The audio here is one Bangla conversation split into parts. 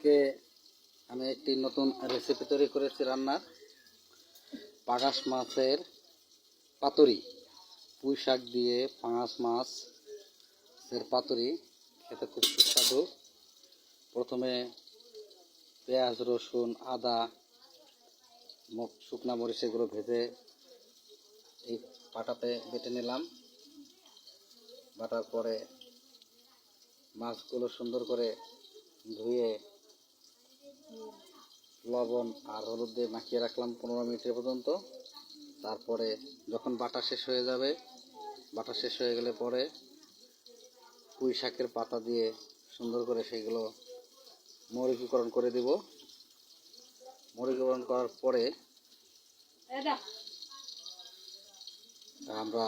কে আমি একটি নতুন রেসিপি তৈরি করেছি রান্নার। পাঙাশ মাছের পাতুরি, পুঁই শাক দিয়ে পাঙাশ মাছের পাতুরি খেতে খুব সুস্বাদু। প্রথমে পেঁয়াজ, রসুন, আদা, শুকনা মরিচ এগুলো ভেজে এই পাটাতে বেটে নিলাম। বাটার পরে মাছগুলো সুন্দর করে ধুয়ে লবণ আর হলুদ দিয়ে মাখিয়ে রাখলাম 15 মিনিটের পর্যন্ত। তারপরে যখন বাটা শেষ হয়ে যাবে, বাটা শেষ হয়ে গেলে পরে পুঁই শাকের পাতা দিয়ে সুন্দর করে সেগুলো মৌরিকীকরণ করে দিব। মৌরিকীকরণ করার পরে আমরা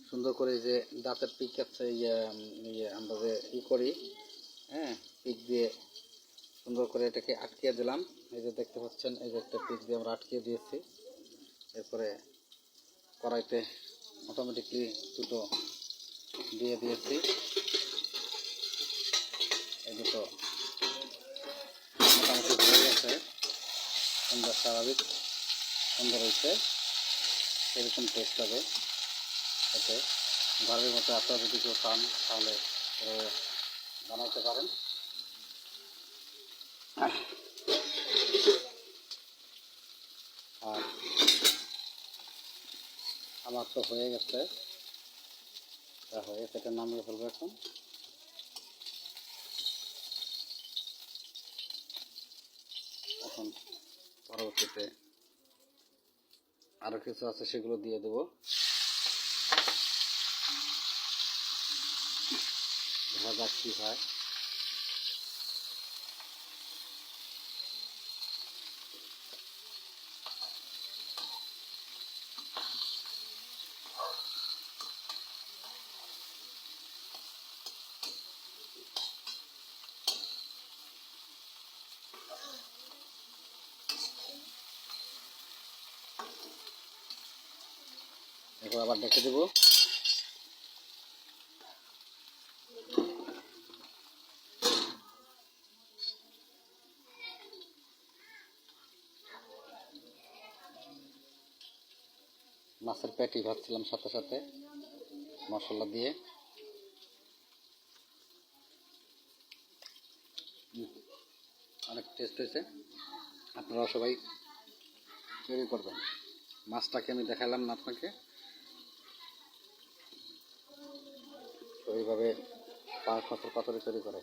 সুন্দর করে যে দাঁতের পিক আছে আমরা যে করি, পিক দিয়ে সুন্দর করে এটাকে আটকিয়ে দিলাম। এই যে দেখতে পাচ্ছেন, এই যে একটা পিক দিয়ে আমরা আটকিয়ে দিয়েছি। এরপরে কড়াইতে অটোমেটিকলি দুটো দিয়ে দিয়েছি। এই দুটো মোটামুটি হয়ে গেছে, সুন্দর স্বাভাবিক সুন্দর হয়েছে। এরকম টেস্ট হবে এতে। ঘরের মতো আপনারা যদি কেউ খান তাহলে বানাতে পারেন। আর আমার তো হয়ে গেছে, হয়ে সেটা নামিয়ে ফেলবো এখন। এখন পরবর্তীতে আরও কিছু আছে সেগুলো দিয়ে দেবো। দেখা যাক কী হয়। এরপর আবার ডেকে দেবো। মাছের পেটি ভাজছিলাম সাথে সাথে মশলা দিয়ে। অনেক টেস্ট হয়েছে, আপনারাও সবাই তৈরি করবেন। মাছটাকে আমি দেখালাম না আপনাকে, তো এইভাবে পাঙাশ মাছের পাতুরি তৈরি করে।